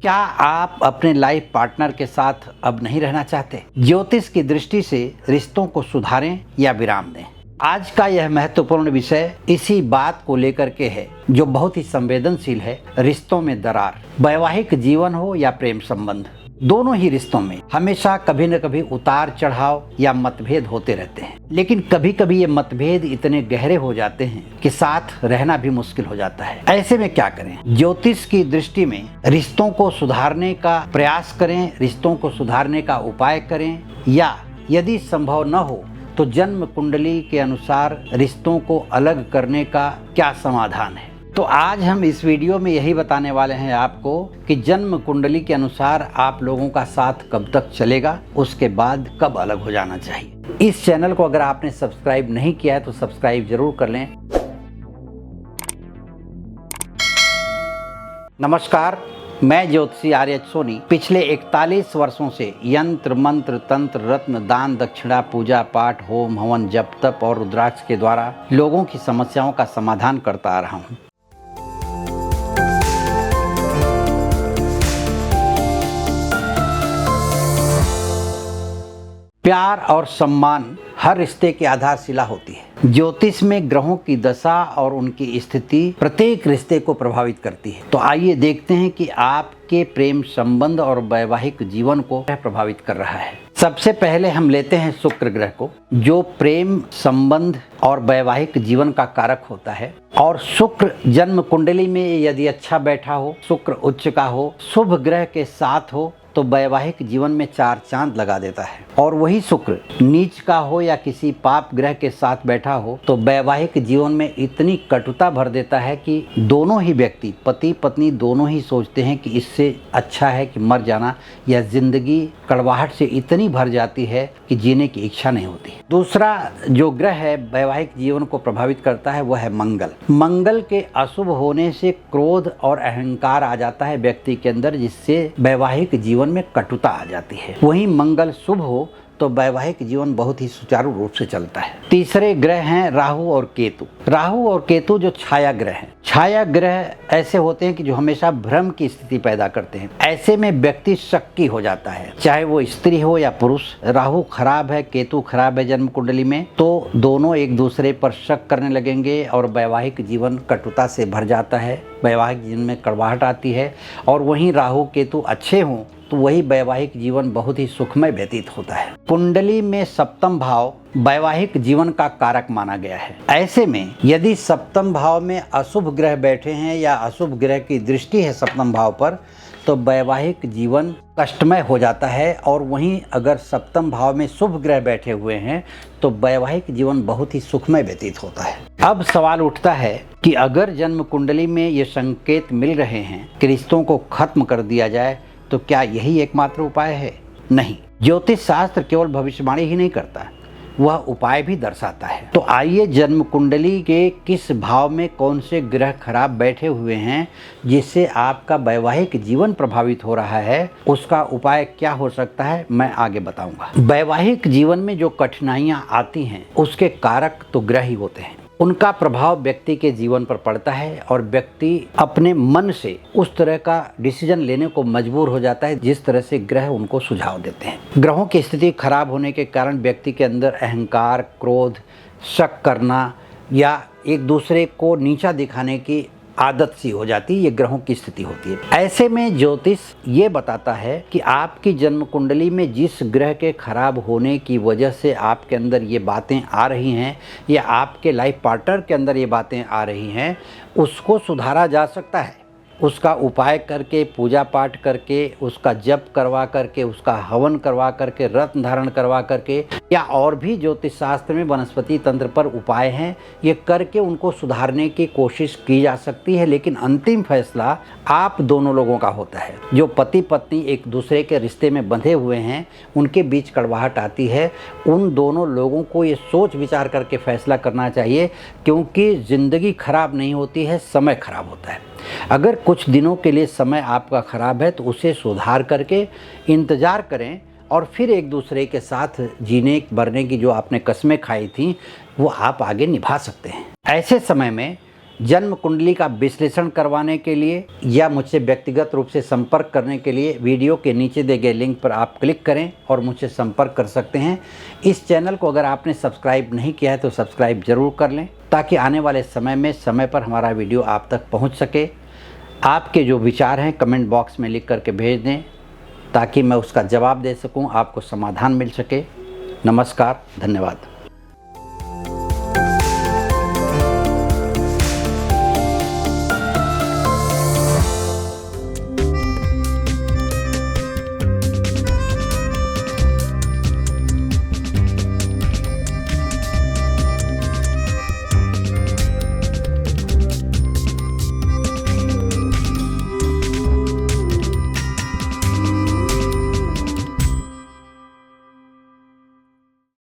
क्या आप अपने लाइफ पार्टनर के साथ अब नहीं रहना चाहते? ज्योतिष की दृष्टि से रिश्तों को सुधारें या विराम दें? आज का यह महत्वपूर्ण विषय इसी बात को लेकर के है जो बहुत ही संवेदनशील है। रिश्तों में दरार, वैवाहिक जीवन हो या प्रेम संबंध, दोनों ही रिश्तों में हमेशा कभी न कभी उतार चढ़ाव या मतभेद होते रहते हैं। लेकिन कभी कभी ये मतभेद इतने गहरे हो जाते हैं कि साथ रहना भी मुश्किल हो जाता है। ऐसे में क्या करें? ज्योतिष की दृष्टि में रिश्तों को सुधारने का प्रयास करें, रिश्तों को सुधारने का उपाय करें, या यदि संभव न हो तो जन्म कुंडली के अनुसार रिश्तों को अलग करने का क्या समाधान है। तो आज हम इस वीडियो में यही बताने वाले हैं आपको कि जन्म कुंडली के अनुसार आप लोगों का साथ कब तक चलेगा, उसके बाद कब अलग हो जाना चाहिए। इस चैनल को अगर आपने सब्सक्राइब नहीं किया है तो सब्सक्राइब जरूर कर लें। नमस्कार, मैं ज्योतिषी आर्यच सोनी पिछले 41 वर्षों से यंत्र मंत्र तंत्र रत्न दान दक्षिणा पूजा पाठ होम हवन जप तप और रुद्राक्ष के द्वारा लोगों की समस्याओं का समाधान करता आ रहा हूँ। प्यार और सम्मान हर रिश्ते की आधारशिला होती है। ज्योतिष में ग्रहों की दशा और उनकी स्थिति प्रत्येक रिश्ते को प्रभावित करती है। तो आइए देखते हैं कि आपके प्रेम संबंध और वैवाहिक जीवन को प्रभावित कर रहा है। सबसे पहले हम लेते हैं शुक्र ग्रह को, जो प्रेम संबंध और वैवाहिक जीवन का कारक होता है। और शुक्र जन्म कुंडली में यदि अच्छा बैठा हो, शुक्र उच्च का हो, शुभ ग्रह के साथ हो तो वैवाहिक जीवन में 4 चांद लगा देता है। और वही शुक्र नीच का हो या किसी पाप ग्रह के साथ बैठा हो तो वैवाहिक जीवन में इतनी कटुता भर देता है कि दोनों ही व्यक्ति, पति पत्नी दोनों ही सोचते हैं कि इससे अच्छा है कि मर जाना, या जिंदगी कड़वाहट से इतनी भर जाती है कि जीने की इच्छा नहीं होती। दूसरा जो ग्रह है वैवाहिक जीवन को प्रभावित करता है वह है मंगल। मंगल के अशुभ होने से क्रोध और अहंकार आ जाता है व्यक्ति के अंदर, जिससे वैवाहिक जीवन में कटुता आ जाती है। वहीं मंगल शुभ हो तो वैवाहिक जीवन बहुत ही सुचारू रूप से चलता है। तीसरे ग्रह हैं राहु और केतु। राहु और केतु जो छाया ग्रह हैं, छाया ग्रह ऐसे होते हैं कि जो हमेशा भ्रम की स्थिति पैदा करते हैं। ऐसे में व्यक्ति शक्की हो जाता है, चाहे वो स्त्री हो या पुरुष। राहु खराब है, केतु खराब है जन्म कुंडली में, तो दोनों एक दूसरे पर शक करने लगेंगे और वैवाहिक जीवन कटुता से भर जाता है, वैवाहिक जीवन में कड़वाहट आती है। और वहीं राहु केतु अच्छे हों तो वही वैवाहिक जीवन बहुत ही सुखमय व्यतीत होता है। कुंडली में सप्तम भाव वैवाहिक जीवन का कारक माना गया है। ऐसे में यदि सप्तम भाव में अशुभ ग्रह बैठे हैं या अशुभ ग्रह की दृष्टि है सप्तम भाव पर तो वैवाहिक जीवन कष्टमय हो जाता है। और वहीं अगर सप्तम भाव में शुभ ग्रह बैठे हुए हैं तो वैवाहिक जीवन बहुत ही सुखमय व्यतीत होता है। अब सवाल उठता है कि अगर जन्म कुंडली में ये संकेत मिल रहे हैं कि रिश्तों को खत्म कर दिया जाए तो क्या यही एकमात्र उपाय है? नहीं, ज्योतिष शास्त्र केवल भविष्यवाणी ही नहीं करता, वह उपाय भी दर्शाता है। तो आइए जन्म कुंडली के किस भाव में कौन से ग्रह खराब बैठे हुए हैं जिससे आपका वैवाहिक जीवन प्रभावित हो रहा है, उसका उपाय क्या हो सकता है मैं आगे बताऊंगा। वैवाहिक जीवन में जो कठिनाइयां आती हैं उसके कारक तो ग्रह ही होते हैं। उनका प्रभाव व्यक्ति के जीवन पर पड़ता है और व्यक्ति अपने मन से उस तरह का डिसीजन लेने को मजबूर हो जाता है जिस तरह से ग्रह उनको सुझाव देते हैं। ग्रहों की स्थिति खराब होने के कारण व्यक्ति के अंदर अहंकार, क्रोध, शक करना या एक दूसरे को नीचा दिखाने की आदत सी हो जाती है। ये ग्रहों की स्थिति होती है। ऐसे में ज्योतिष ये बताता है कि आपकी जन्म कुंडली में जिस ग्रह के खराब होने की वजह से आपके अंदर ये बातें आ रही हैं या आपके लाइफ पार्टनर के अंदर ये बातें आ रही हैं, उसको सुधारा जा सकता है। उसका उपाय करके, पूजा पाठ करके, उसका जप करवा करके, उसका हवन करवा करके, रत्न धारण करवा करके, या और भी ज्योतिष शास्त्र में वनस्पति तंत्र पर उपाय हैं, ये करके उनको सुधारने की कोशिश की जा सकती है। लेकिन अंतिम फैसला आप दोनों लोगों का होता है। जो पति पत्नी एक दूसरे के रिश्ते में बंधे हुए हैं, उनके बीच कड़वाहट आती है, उन दोनों लोगों को ये सोच विचार करके फैसला करना चाहिए, क्योंकि ज़िंदगी खराब नहीं होती है, समय खराब होता है। अगर कुछ दिनों के लिए समय आपका खराब है तो उसे सुधार करके इंतज़ार करें और फिर एक दूसरे के साथ जीने मरने की जो आपने कस्में खाई थी वो आप आगे निभा सकते हैं। ऐसे समय में जन्म कुंडली का विश्लेषण करवाने के लिए या मुझसे व्यक्तिगत रूप से संपर्क करने के लिए वीडियो के नीचे दिए गए लिंक पर आप क्लिक करें और मुझसे संपर्क कर सकते हैं। इस चैनल को अगर आपने सब्सक्राइब नहीं किया है तो सब्सक्राइब ज़रूर कर लें, ताकि आने वाले समय में समय पर हमारा वीडियो आप तक पहुंच सके। आपके जो विचार हैं कमेंट बॉक्स में लिख करके भेज दें, ताकि मैं उसका जवाब दे सकूं, आपको समाधान मिल सके। नमस्कार, धन्यवाद।